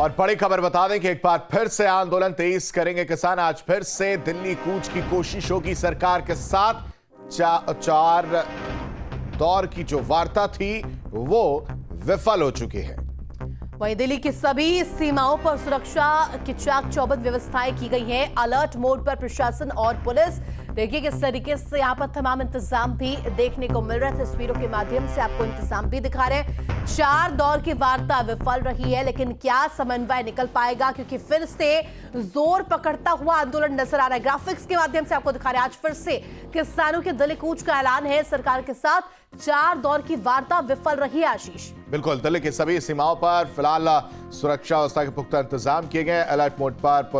और बड़ी खबर बता दें कि एक बार फिर से आंदोलन तेज करेंगे किसान। आज फिर से दिल्ली कूच की कोशिश होगी सरकार के साथ। चार दौर की जो वार्ता थी वो विफल हो चुकी है। वहीं दिल्ली की सभी सीमाओं पर सुरक्षा की चाक चौबंद व्यवस्थाएं की गई हैं। अलर्ट मोड पर प्रशासन और पुलिस। देखिए किस तरीके से यहाँ पर तमाम इंतजाम भी देखने को मिल रहे थे। तस्वीरों के माध्यम से आपको इंतजाम भी दिखा रहे हैं। 4 दौर की वार्ता विफल रही है, लेकिन क्या समन्वय निकल पाएगा, क्योंकि फिर से जोर पकड़ता हुआ आंदोलन नजर आ रहा है। ग्राफिक्स के माध्यम से आपको दिखा रहे हैं। आज फिर से किसानों के दिल्ली कूच का ऐलान है सरकार के साथ। 4 दौर की वार्ता विफल रही है। आशीष, बिल्कुल, दिल्ली की सभी सीमाओं पर फिलहाल सुरक्षा व्यवस्था के पुख्ता इंतजाम किए गए। अलर्ट मोड पर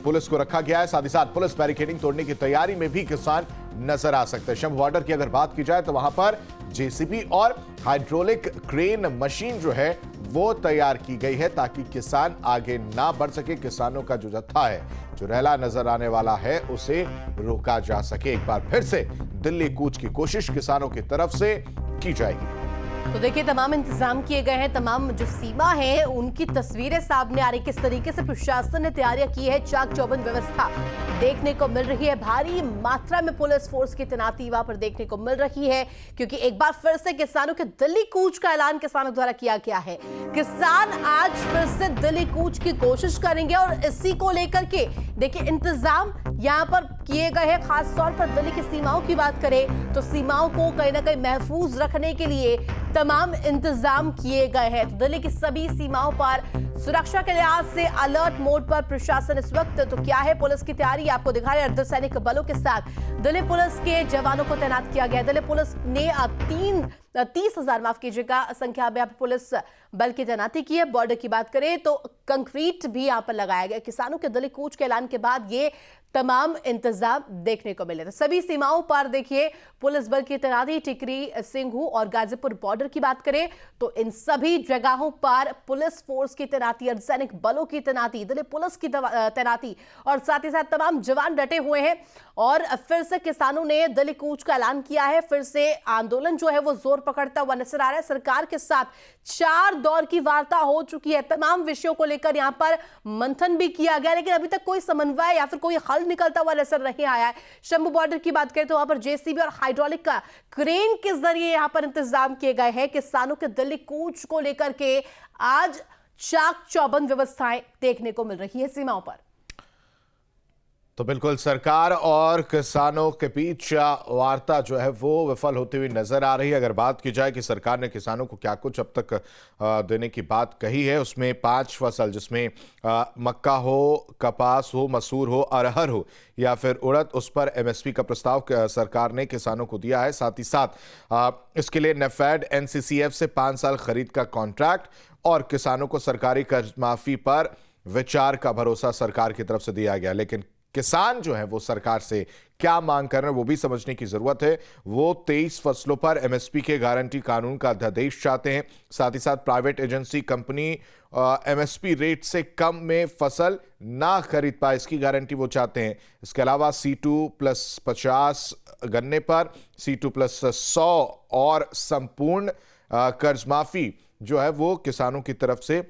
पुलिस को रखा गया है। साथ ही साथ पुलिस बैरिकेडिंग तोड़ने की तैयारी में भी किसान नजर आ सकते हैं। शंभू बॉर्डर की अगर बात की जाए तो वहां पर जेसीबी और हाइड्रोलिक क्रेन मशीन जो है वो तैयार की गई है ताकि किसान आगे ना बढ़ सके। किसानों का जो जत्था है, जो रैला नजर आने वाला है, उसे रोका जा सके। एक बार फिर से दिल्ली कूच की कोशिश किसानों की तरफ से की जाएगी। तो देखिए तमाम इंतजाम किए गए हैं। तमाम जो सीमा है उनकी तस्वीरें सामने आ रही। किस तरीके से प्रशासन ने तैयारियां की है, चाक चौबंद व्यवस्था देखने को मिल रही है। भारी मात्रा में पुलिस फोर्स की तैनाती वहां पर देखने को मिल रही है, क्योंकि एक बार फिर से किसानों के दिल्ली कूच का ऐलान किसानों द्वारा किया गया है। किसान आज फिर से दिल्ली कूच की कोशिश करेंगे और इसी को लेकर के देखिए इंतजाम यहां पर किए गए हैं। खास तौर पर दिल्ली की सीमाओं की बात करें तो सीमाओं को कहीं ना कहीं महफूज रखने के लिए तमाम इंतजाम किए गए हैं। तो दिल्ली की सभी सीमाओं पर सुरक्षा के लिहाज से अलर्ट मोड पर प्रशासन इस वक्त। तो क्या है पुलिस की तैयारी, आपको दिखा रहे हैं। अर्धसैनिक बलों के साथ दिल्ली पुलिस के जवानों को तैनात किया गया है। दिल्ली पुलिस ने 30,000 माफ कीजिएगा संख्या में पुलिस बल की तैनाती की है। बॉर्डर की बात करें तो कंक्रीट भी यहां पर लगाया गया। किसानों के दिल्ली कूच के ऐलान के बाद ये तमाम इंतजाम देखने को मिले। तो सभी सीमाओं पर देखिए पुलिस बल की तैनाती। टिकरी, सिंघू और गाजीपुर बॉर्डर की बात करें तो इन सभी जगहों पर पुलिस फोर्स की तैनाती, अर्धसैनिक बलों की तैनाती, दिल्ली पुलिस की तैनाती और साथ ही साथ तमाम जवान डटे हुए हैं। और फिर से किसानों ने दिल्ली कूच का ऐलान किया है। फिर से आंदोलन जो है वो जोर पकड़ता हुआ नजर आ रहा है। सरकार के साथ 4 दौर की वार्ता हो चुकी है। तमाम विषयों को लेकर यहां पर मंथन भी किया गया, लेकिन अभी तक कोई समन्वय या फिर कोई हल निकलता हुआ नजर नहीं आया है। शंभू बॉर्डर की बात करें तो वहां पर जेसीबी और हाइड्रोलिक का क्रेन के जरिए यहां पर इंतजाम किए गए हैं। किसानों के दिल्ली कूच को लेकर के आज चाक चौबंद व्यवस्थाएं देखने को मिल रही है सीमाओं पर। तो बिल्कुल सरकार और किसानों के बीच वार्ता जो है वो विफल होती हुई नजर आ रही है। अगर बात की जाए कि सरकार ने किसानों को क्या कुछ अब तक देने की बात कही है, उसमें 5 फसल जिसमें मक्का हो, कपास हो, मसूर हो, अरहर हो या फिर उड़द, उस पर एमएसपी का प्रस्ताव सरकार ने किसानों को दिया है। साथ ही साथ इसके लिए नेफेड एनसीसीएफ से 5 साल खरीद का कॉन्ट्रैक्ट और किसानों को सरकारी कर्ज माफी पर विचार का भरोसा सरकार की तरफ से दिया गया। लेकिन किसान जो है वो सरकार से क्या मांग कर रहे हैं वो भी समझने की जरूरत है। वो 23 फसलों पर एमएसपी के गारंटी कानून का अध्यादेश चाहते हैं। साथ ही साथ private agency company MSP rate से कम में फसल ना खरीद पाए, इसकी गारंटी वो चाहते हैं। इसके अलावा C2+50 गन्ने पर, C2+100 और संपूर्ण कर्ज माफी जो है वो किसानों की तरफ से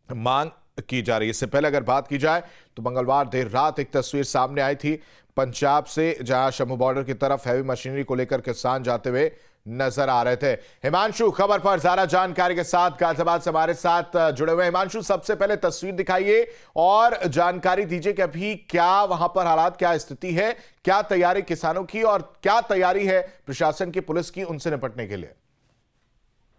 मांग की जा रही है। इससे पहले अगर बात की जाए तो मंगलवार देर रात एक तस्वीर सामने आई थी पंजाब से, जहां शंभू बॉर्डर की तरफ हैवी मशीनरी को लेकर किसान जाते हुए नजर आ रहे थे। हिमांशु खबर पर ज्यादा जानकारी के साथ गाजियाबाद से हमारे साथ जुड़े हुए। हिमांशु, सबसे पहले तस्वीर दिखाइए और जानकारी दीजिए कि अभी क्या वहां पर हालात, क्या स्थिति है, क्या तैयारी किसानों की और क्या तैयारी है प्रशासन की, पुलिस की, उनसे निपटने के लिए।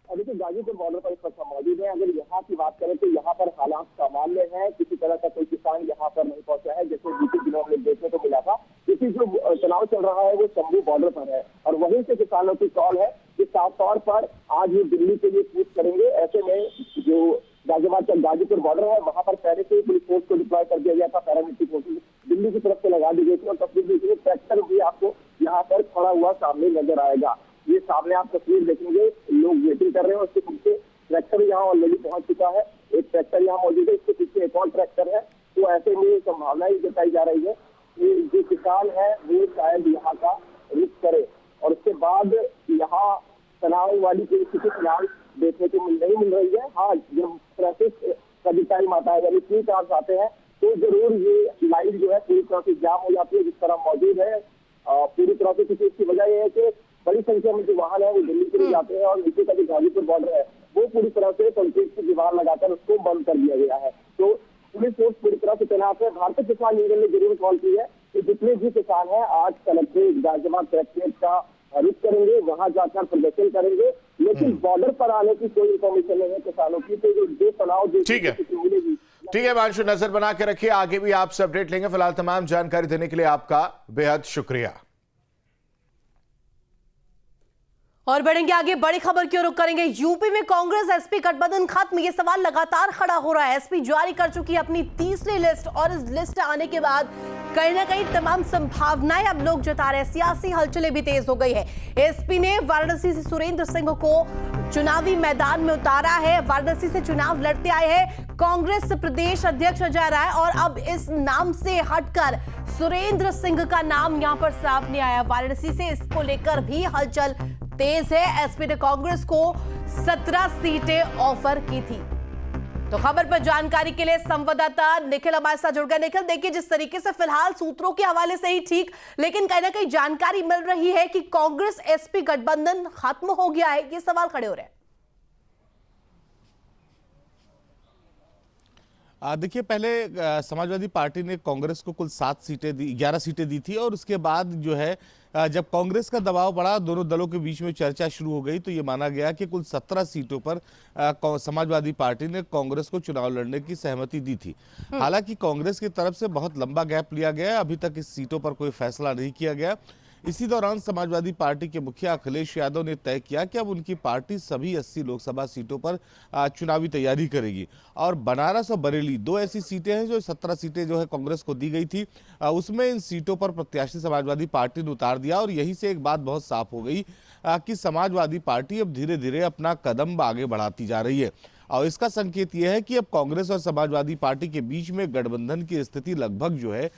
अभी तो गाजीपुर बॉर्डर पर इस वक्त मौजूद है। अगर यहाँ की बात करें तो यहाँ पर हालात सामान्य है। किसी तरह का कोई किसान यहाँ पर नहीं पहुंचा है, जैसे बीते दिनों में देखने को मिला था। क्योंकि जो चुनाव चल रहा है वो शंभू बॉर्डर पर है और वहीं से किसानों की कॉल है कि साफ तौर पर आज ये दिल्ली के लिए कूच करेंगे। ऐसे में जो गाजियाबाद का गाजीपुर बॉर्डर है वहां पर पहले से पुलिस फोर्स को डिप्लॉय कर दिया गया था। पैरामिलिट्री फोर्सेज दिल्ली की तरफ से लगा दी गई थी और तस्वीर देखिए ट्रैक्टर भी आपको यहाँ पर खड़ा हुआ सामने नजर आएगा। ये सामने आप तस्वीर देखेंगे, लोग वेटिंग कर रहे हैं। उसके पीछे ट्रैक्टर यहाँ ऑलरेडी पहुंच चुका है। एक ट्रैक्टर यहाँ मौजूद है, इसके पीछे एक और ट्रैक्टर है। तो ऐसे में संभावना ही जताई जा रही है कि जो किसान है वो शायद यहाँ का रुख करे और उसके बाद यहाँ तनाव वाली कोई स्थिति फिलहाल देखने को नहीं मिल रही है। हाँ, जब ट्रैफिक का भी टाइम आता है, यानी पीक आवर्स आते हैं, तो जरूर ये लाइन जो है पूरी तरह से जाम हो जाती है, जिस तरह मौजूद है पूरी तरह से। क्योंकि इसकी वजह यह है कि बड़ी संख्या में जो वाहन है वो दिल्ली के लिए जाते हैं और नीचे का जो गाजीपुर बॉर्डर है वो पूरी तरह से कंक्रीट की दीवार लगाकर उसको बंद कर दिया गया है। तो पुलिस फोर्स पूरी तरह से तैनात है। भारतीय किसान यूनियन ने जरूर कॉल की है कि जितने भी किसान हैं आज कलेक्ट्रेट गाजियाबाद कलेक्ट्रेट का रुख करेंगे, वहां जाकर प्रदर्शन करेंगे, लेकिन बॉर्डर पर आने की कोई इन्फॉर्मेशन नहीं है किसानों की। तो जो तनाव ठीक है, मिलेगी। ठीक है हिमांशु, नजर बना के रखिए, आगे भी आपसे अपडेट लेंगे। फिलहाल तमाम जानकारी देने के लिए आपका बेहद शुक्रिया। और बढ़ेंगे आगे, बड़ी खबर की ओर रुख करेंगे। यूपी में कांग्रेस एसपी गठबंधन खत्म, ये सवाल लगातार खड़ा हो रहा है। एसपी जारी कर चुकी है अपनी तीसरी लिस्ट और इस लिस्ट आने के बाद कहीं ना कहीं तमाम संभावनाएं अब लोग जता रहे हैं। सियासी हलचलें भी तेज हो गई है। एसपी ने वाराणसी से सुरेंद्र सिंह को चुनावी मैदान में उतारा है। वाराणसी से चुनाव लड़ते आए हैं कांग्रेस प्रदेश अध्यक्ष अजय राय और अब इस नाम से हटकर सुरेंद्र सिंह का नाम यहां पर सामने आया। वाराणसी से इसको लेकर भी हलचल तेज है। एसपी ने कांग्रेस को 17 सीटें ऑफर की थी। तो खबर पर जानकारी के लिए संवाददाता निखिल हमारे साथ जुड़ गए। निखिल, देखिए जिस तरीके से फिलहाल सूत्रों के हवाले से ही ठीक, लेकिन कहीं ना कहीं जानकारी मिल रही है कि कांग्रेस एसपी गठबंधन खत्म हो गया है, ये सवाल खड़े हो रहे हैं। देखिए, पहले समाजवादी पार्टी ने कांग्रेस को कुल 11 सीटें दी थी और उसके बाद जो है जब कांग्रेस का दबाव बढ़ा, दोनों दलों के बीच में चर्चा शुरू हो गई, तो ये माना गया कि कुल 17 सीटों पर समाजवादी पार्टी ने कांग्रेस को चुनाव लड़ने की सहमति दी थी। हालांकि कांग्रेस की तरफ से बहुत लंबा गैप लिया गया, अभी तक इस सीटों पर कोई फैसला नहीं किया गया। इसी दौरान समाजवादी पार्टी के मुखिया अखिलेश यादव ने तय किया कि अब उनकी पार्टी सभी 80 लोकसभा सीटों पर चुनावी तैयारी करेगी और बनारस और बरेली 2 ऐसी सीटें हैं जो 17 सीटें जो है कांग्रेस को दी गई थी, उसमें इन सीटों पर प्रत्याशी समाजवादी पार्टी ने उतार दिया और यहीं से एक बात बहुत साफ हो गई कि समाजवादी पार्टी अब धीरे धीरे अपना कदम आगे बढ़ाती जा रही है। और इसका संकेत यह है कि अब कांग्रेस और समाजवादी पार्टी के बीच में गठबंधन की स्थिति लगभग जो है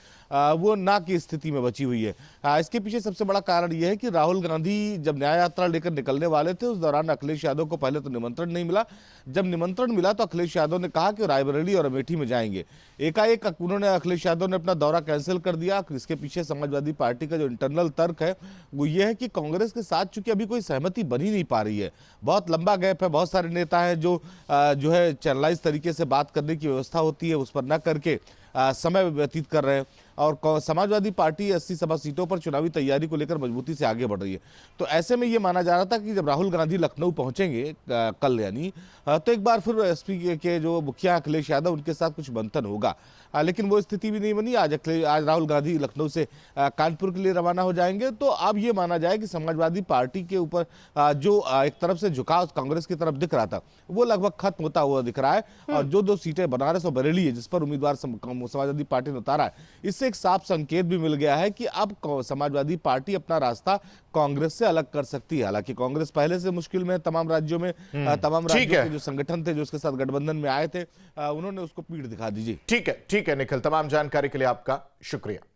वो ना की स्थिति में बची हुई है। इसके पीछे सबसे बड़ा कारण यह है कि राहुल गांधी जब न्याय यात्रा लेकर निकलने वाले थे, उस दौरान अखिलेश यादव को पहले तो निमंत्रण नहीं मिला। जब निमंत्रण मिला तो अखिलेश यादव ने कहा कि रायबरेली और अमेठी में जाएंगे। एकाएक उन्होंने अखिलेश यादव ने अपना दौरा कैंसिल कर दिया। इसके पीछे समाजवादी पार्टी का जो इंटरनल तर्क है वो ये है कि कांग्रेस के साथ चूंकि अभी कोई सहमति बन ही नहीं पा रही है, बहुत लंबा गैप है, बहुत सारे नेता हैं जो है चैनलाइज तरीके से बात करने की व्यवस्था होती है उस पर न करके समय व्यतीत कर रहे हैं और समाजवादी पार्टी 80 सभा सीटों पर चुनावी तैयारी को लेकर मजबूती से आगे बढ़ रही है। तो ऐसे में ये माना जा रहा था कि जब राहुल गांधी लखनऊ पहुंचेंगे कल यानी तो एक बार फिर एसपी के जो मुखिया अखिलेश यादव उनके साथ कुछ मंथन होगा, लेकिन वो स्थिति भी नहीं बनी। आज राहुल गांधी लखनऊ से कानपुर के लिए रवाना हो जाएंगे। तो अब ये माना जाए कि समाजवादी पार्टी के ऊपर जो एक तरफ से झुकाव कांग्रेस की तरफ दिख रहा था वो लगभग खत्म होता हुआ दिख रहा है और जो 2 सीटें बनारस और बरेली है जिस पर उम्मीदवार समाजवादी पार्टी ने उतारा है, इससे एक साफ संकेत भी मिल गया है कि अब समाजवादी पार्टी अपना रास्ता कांग्रेस से अलग कर सकती है। हालांकि कांग्रेस पहले से मुश्किल में तमाम राज्यों में, तमाम राज्यों के जो संगठन थे जो उसके साथ गठबंधन में आए थे, उन्होंने उसको पीठ दिखा दीजिए। ठीक है निखिल, तमाम जानकारी के लिए आपका शुक्रिया।